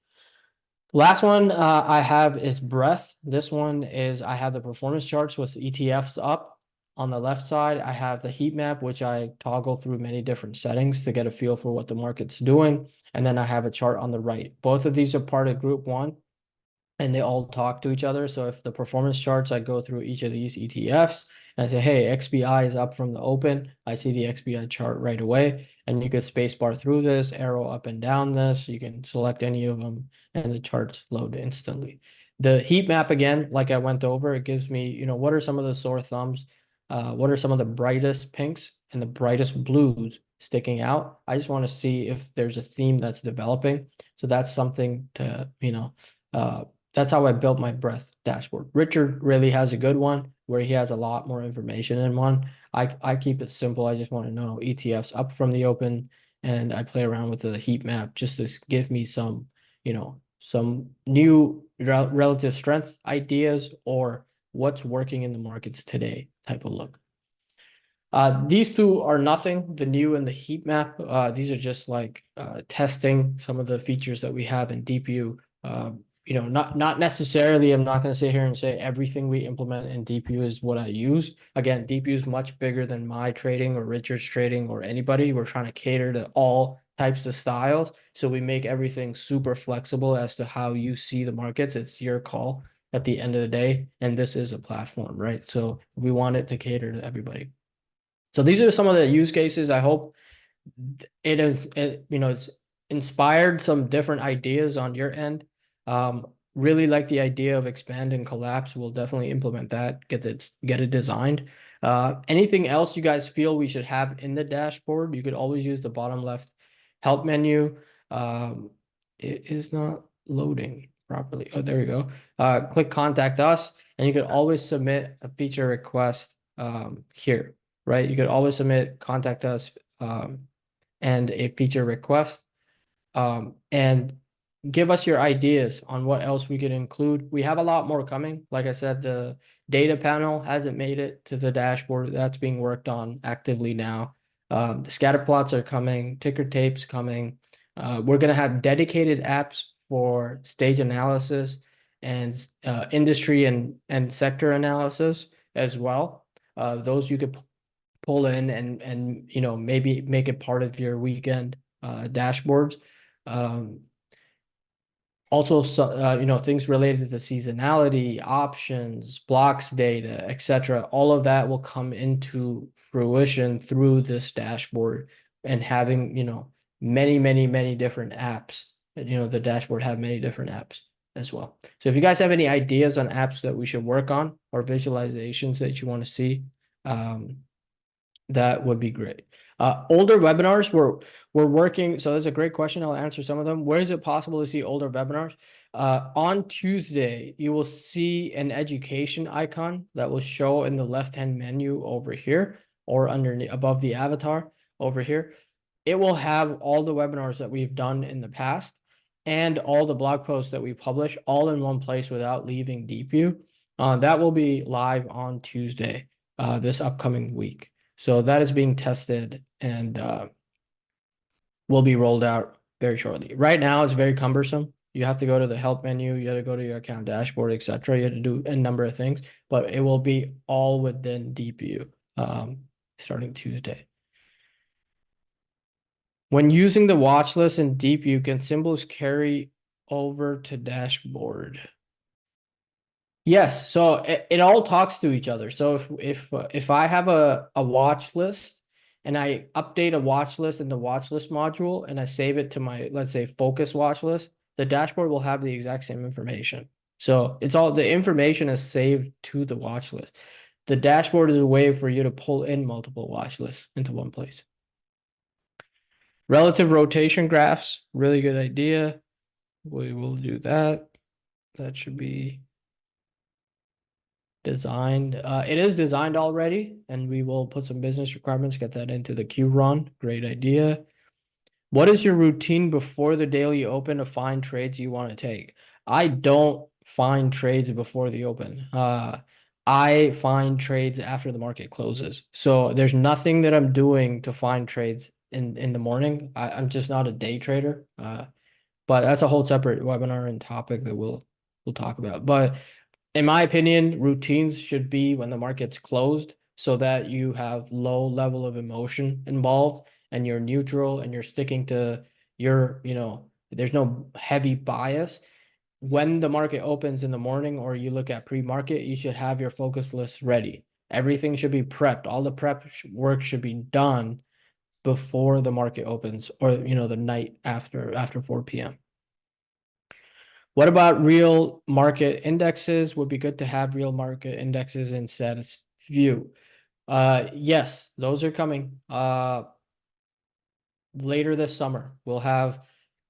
Speaker 1: Last one I have is breadth. This one is I have the performance charts with ETFs up. On the left side, I have the heat map, which I toggle through many different settings to get a feel for what the market's doing. And then I have a chart on the right. Both of these are part of group one and they all talk to each other. So if the performance charts, I go through each of these ETFs and I say, hey, XBI is up from the open. I see the XBI chart right away. And you could spacebar through this, arrow up and down this. You can select any of them and the charts load instantly. The heat map, again, like I went over, it gives me, what are some of the sore thumbs? What are some of the brightest pinks and the brightest blues sticking out? I just want to see if there's a theme that's developing. So that's something to, that's how I built my breadth dashboard. Richard really has a good one where he has a lot more information in one. I keep it simple. I just want to know ETFs up from the open and I play around with the heat map just to give me some, some new relative strength ideas or what's working in the markets today type of look. These two are nothing, the new and the heat map. These are just like testing some of the features that we have in Deepvue. Not necessarily, I'm not going to sit here and say everything we implement in Deepvue is what I use. Again, Deepvue is much bigger than my trading or Richard's trading or anybody. We're trying to cater to all types of styles. So we make everything super flexible as to how you see the markets. It's your call at the end of the day. And this is a platform, right? So we want it to cater to everybody. So these are some of the use cases. I hope it's inspired some different ideas on your end. Really like the idea of expand and collapse. We'll definitely implement that, get it designed. Anything else you guys feel we should have in the dashboard? You could always use the bottom left help menu. It is not loading properly. Oh, there we go. Click contact us, and you could always submit a feature request here, right? You could always submit contact us and a feature request, and give us your ideas on what else we could include. We have a lot more coming. Like I said, the data panel hasn't made it to the dashboard. That's being worked on actively now. The scatter plots are coming, ticker tapes coming. We're going to have dedicated apps for stage analysis and industry and sector analysis as well. Those you could pull in and maybe make it part of your weekend dashboards. Um, Also, things related to seasonality, options, blocks data, etc. All of that will come into fruition through this dashboard and having, many, many, many different apps. The dashboard have many different apps as well. So if you guys have any ideas on apps that we should work on or visualizations that you want to see, that would be great. Older webinars, we're working. So that's a great question. I'll answer some of them. Where is it possible to see older webinars? On Tuesday, you will see an education icon that will show in the left-hand menu over here or underneath above the avatar over here. It will have all the webinars that we've done in the past and all the blog posts that we publish all in one place without leaving Deepvue. That will be live on Tuesday, this upcoming week. So that is being tested and will be rolled out very shortly. Right now, it's very cumbersome. You have to go to the help menu, you have to go to your account dashboard, etc. You have to do a number of things, but it will be all within Deepvue starting Tuesday. When using the watch list in Deepvue, can symbols carry over to dashboard? Yes, so it all talks to each other. So if I have a watch list and I update a watch list in the watch list module and I save it to my, let's say, focus watch list, the dashboard will have the exact same information. So it's all the information is saved to the watch list. The dashboard is a way for you to pull in multiple watch lists into one place. Relative rotation graphs, really good idea. We will do that. That should be designed. It is designed already, and we will put some business requirements, get that into the queue run. Great idea. What is your routine before the daily open to find trades you want to take? I don't find trades before the open. I find trades after the market closes. So there's nothing that I'm doing to find trades in the morning. I'm just not a day trader. But that's a whole separate webinar and topic that we'll talk about. But in my opinion, routines should be when the market's closed so that you have low level of emotion involved and you're neutral and you're sticking to your, there's no heavy bias. When the market opens in the morning or you look at pre-market, you should have your focus list ready. Everything should be prepped. All the prep work should be done before the market opens or, the night after 4 p.m. What about real market indexes? Would be good to have real market indexes in status view. Yes, those are coming. Later this summer, we'll have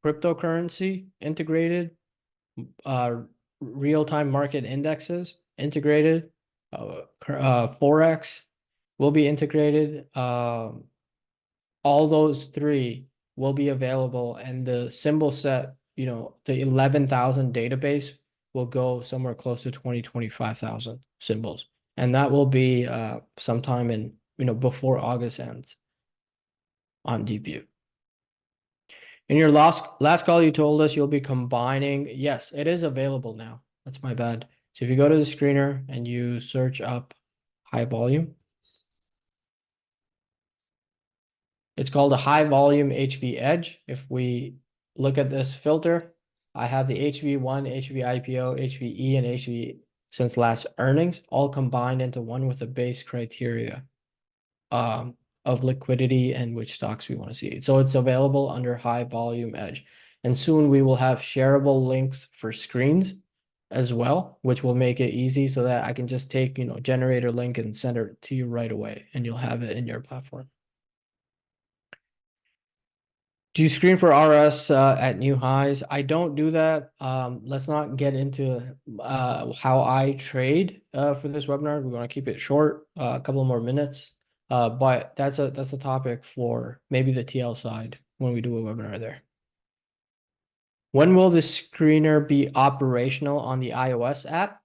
Speaker 1: cryptocurrency integrated, real-time market indexes integrated, Forex will be integrated. All those three will be available, and the symbol set, the 11,000 database will go somewhere close to 25,000 symbols. And that will be sometime in before August ends on Deepvue. In your last call, you told us you'll be combining. Yes, it is available now. That's my bad. So if you go to the screener and you search up high volume, it's called a high volume HV Edge. If we look at this filter, I have the HV1, HV IPO, HVE, and HV since last earnings, all combined into one with the base criteria of liquidity and which stocks we want to see. So it's available under high volume edge. And soon we will have shareable links for screens as well, which will make it easy so that I can just take, generate a link and send it to you right away, and you'll have it in your platform. Do you screen for RS at new highs? I don't do that. Let's not get into how I trade for this webinar. We're going to keep it short, a couple more minutes. But that's a topic for maybe the TL side when we do a webinar there. When will the screener be operational on the iOS app?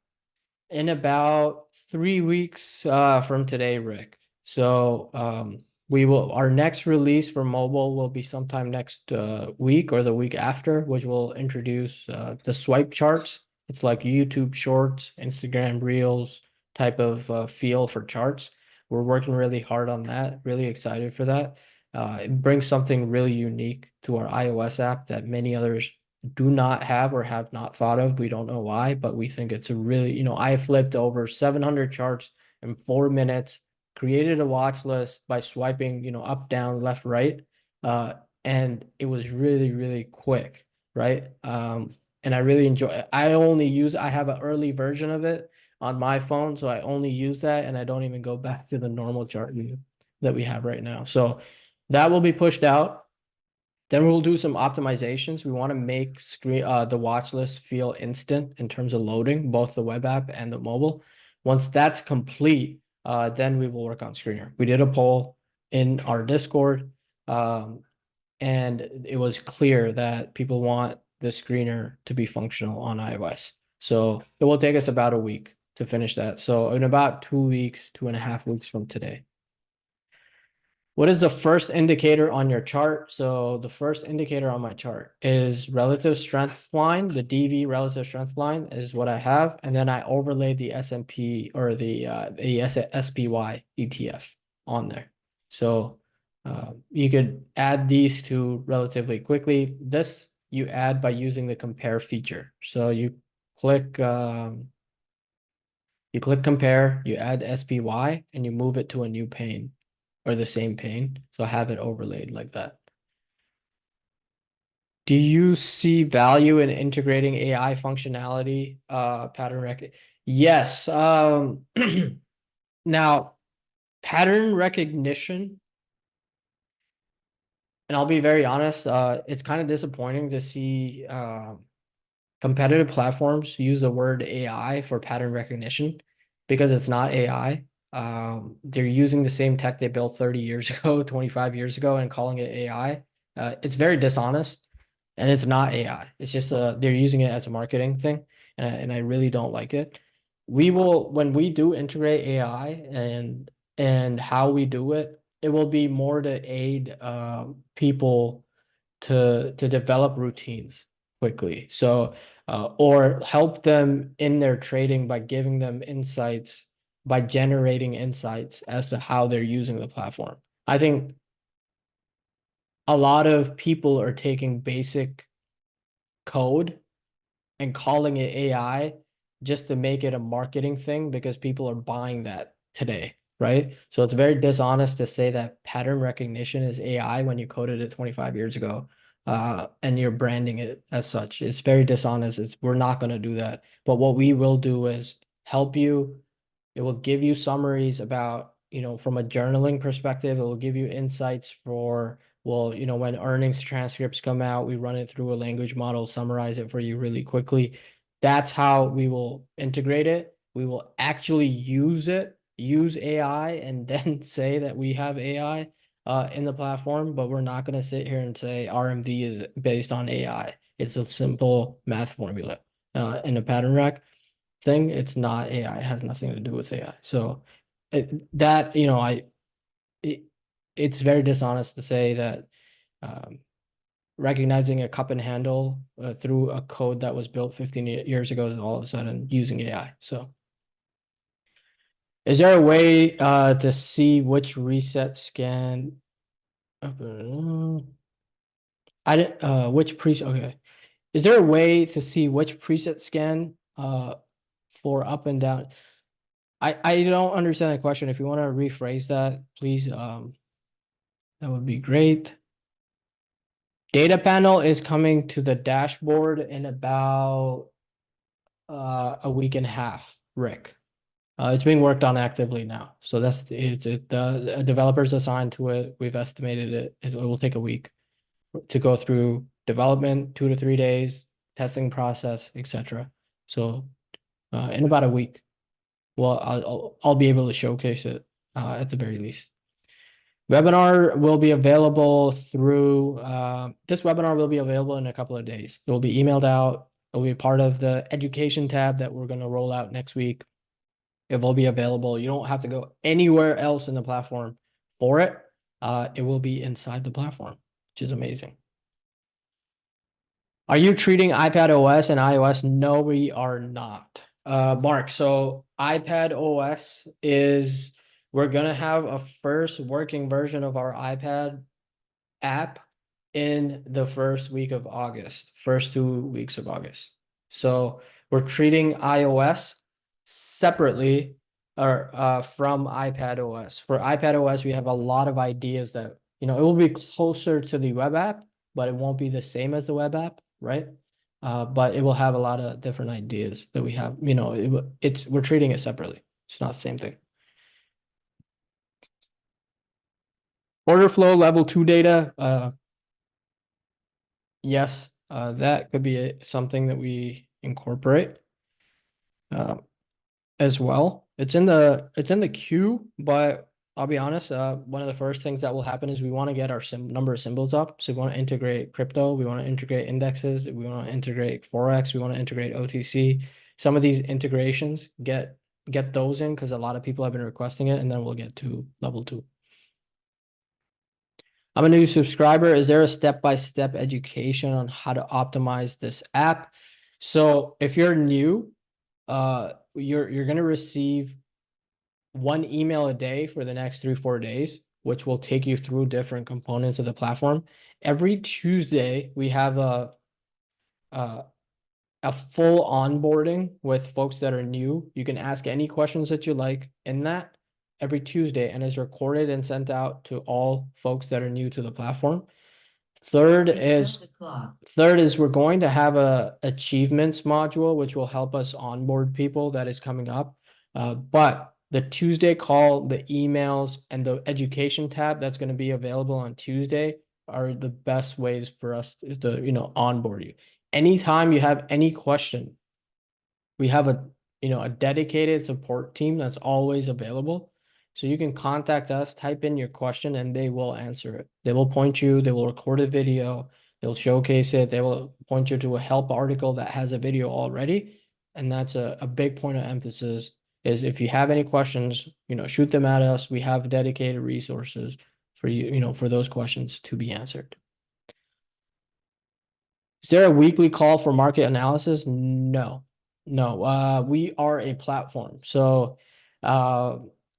Speaker 1: In about 3 weeks from today, Rick. So our next release for mobile will be sometime next week or the week after, which will introduce the swipe charts. It's like YouTube Shorts, Instagram Reels type of feel for charts. We're working really hard on that, really excited for that. It brings something really unique to our iOS app that many others do not have or have not thought of. We don't know why, but we think it's a really, I flipped over 700 charts in 4 minutes, created a watch list by swiping, up, down, left, right. And it was really, really quick, right? And I really enjoy it. I have an early version of it on my phone, so I only use that, and I don't even go back to the normal chart view that we have right now. So that will be pushed out. Then we'll do some optimizations. We want to make the watch list feel instant in terms of loading, both the web app and the mobile. Once that's complete, then we will work on screener. We did a poll in our Discord, and it was clear that people want the screener to be functional on iOS. So it will take us about a week to finish that. So in about 2 weeks, 2.5 weeks from today. What is the first indicator on your chart? So the first indicator on my chart is relative strength line. The DV relative strength line is what I have. And then I overlaid the S&P or the SPY ETF on there. So you could add these two relatively quickly. This you add by using the compare feature. So you click compare, you add SPY, and you move it to a new pane or the same pane. So have it overlaid like that. Do you see value in integrating AI functionality, pattern recognition? Yes. Now, pattern recognition, and I'll be very honest, it's kind of disappointing to see competitive platforms use the word AI for pattern recognition because it's not AI. They're using the same tech they built 30 years ago, 25 years ago, and calling it AI. It's very dishonest, and it's not AI. It's just they're using it as a marketing thing, and I really don't like it. When we do integrate AI and how we do it, it will be more to aid people to develop routines quickly. So or help them in their trading by giving them insights, by generating insights as to how they're using the platform. I think a lot of people are taking basic code and calling it AI just to make it a marketing thing because people are buying that today, right? So it's very dishonest to say that pattern recognition is AI when you coded it 25 years ago, and you're branding it as such. It's very dishonest. We're not going to do that. But what we will do is help you. It will give you summaries about, from a journaling perspective, it will give you insights for, well, when earnings transcripts come out, we run it through a language model, summarize it for you really quickly. That's how we will integrate it. We will actually use AI, and then say that we have AI in the platform, but we're not going to sit here and say RMD is based on AI. It's a simple math formula. In a pattern rec thing, it's not AI. It has nothing to do with AI. So that, it's very dishonest to say that recognizing a cup and handle through a code that was built 15 years ago is all of a sudden using AI. So is there a way to see which reset scan? I didn't, which preset, okay. Is there a way to see which preset scan for up and down? I don't understand the question. If you want to rephrase that, please, that would be great. Data panel is coming to the dashboard in about a week and a half, Rick. It's being worked on actively now. So the developers assigned to it. We've estimated it will take a week to go through development, 2 to 3 days, testing process, etc. So in about a week, well, I'll be able to showcase it at the very least. Webinar will be available through this webinar will be available in a couple of days. It will be emailed out. It will be part of the education tab that we're going to roll out next week. It will be available. You don't have to go anywhere else in the platform for it. It will be inside the platform, which is amazing. Are you treating iPad OS and iOS? No, we are not. Mark, so iPad OS is, we're going to have a first working version of our iPad app in the first week of August, first 2 weeks of August. So we're treating iOS separately or from iPad OS. For iPad OS, we have a lot of ideas that, it will be closer to the web app, but it won't be the same as the web app, right? But it will have a lot of different ideas that we have, we're treating it separately. It's not the same thing. Order flow level 2 data. Yes, that could be something that we incorporate as well. It's in the queue, but I'll be honest, one of the first things that will happen is we want to get our number of symbols up. So we want to integrate crypto, we want to integrate indexes, we want to integrate Forex, we want to integrate OTC. Some of these integrations, get those in because a lot of people have been requesting it, and then we'll get to level 2. I'm a new subscriber. Is there a step-by-step education on how to optimize this app? So if you're new, you're going to receive 1 email a day for the next 3-4 days, which will take you through different components of the platform. Every Tuesday, we have a full onboarding with folks that are new. You can ask any questions that you like in that every Tuesday, and is recorded and sent out to all folks that are new to the platform. Third is we're going to have a achievements module, which will help us onboard people that is coming up. But the Tuesday call, the emails, and the education tab that's going to be available on Tuesday are the best ways for us to onboard you. Anytime you have any question, we have a dedicated support team that's always available. So you can contact us, type in your question, and they will answer it. They will point you, they will record a video, they'll showcase it, they will point you to a help article that has a video already. And that's a big point of emphasis is if you have any questions, shoot them at us. We have dedicated resources for you, for those questions to be answered. Is there a weekly call for market analysis? No. We are a platform. So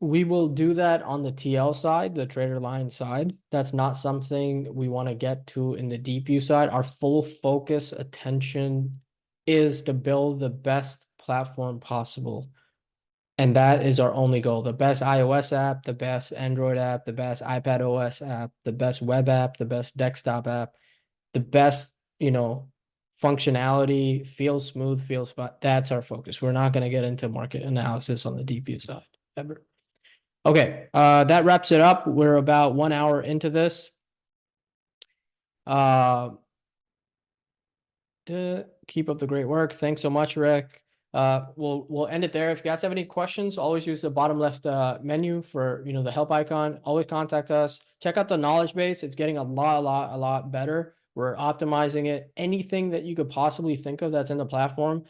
Speaker 1: we will do that on the TL side, the trader line side. That's not something we want to get to in the Deepvue side. Our full focus attention is to build the best platform possible. And that is our only goal. The best iOS app, the best Android app, the best iPad OS app, the best web app, the best desktop app, the best, functionality, feels smooth, feels fun. That's our focus. We're not going to get into market analysis on the Deepvue side ever. Okay, that wraps it up. We're about 1 hour into this. Keep up the great work. Thanks so much, Rick. We'll end it there. If you guys have any questions, always use the bottom left menu for the help icon. Always contact us. Check out the knowledge base. It's getting a lot better. We're optimizing it. Anything that you could possibly think of that's in the platform,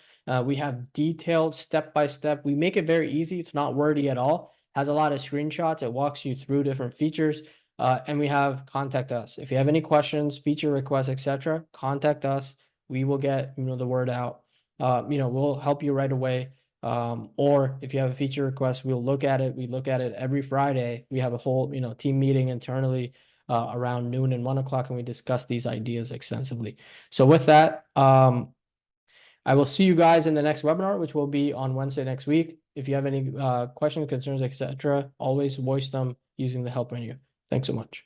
Speaker 1: we have detailed step-by-step. We make it very easy. It's not wordy at all. Has a lot of screenshots. It walks you through different features. And we have contact us. If you have any questions, feature requests, etc., contact us. We will get, the word out. We'll help you right away. Or if you have a feature request, we'll look at it. We look at it every Friday. We have a whole, team meeting internally around noon and 1 o'clock, and we discuss these ideas extensively. So with that, I will see you guys in the next webinar, which will be on Wednesday next week. If you have any questions, concerns, etc., always voice them using the help menu. Thanks so much.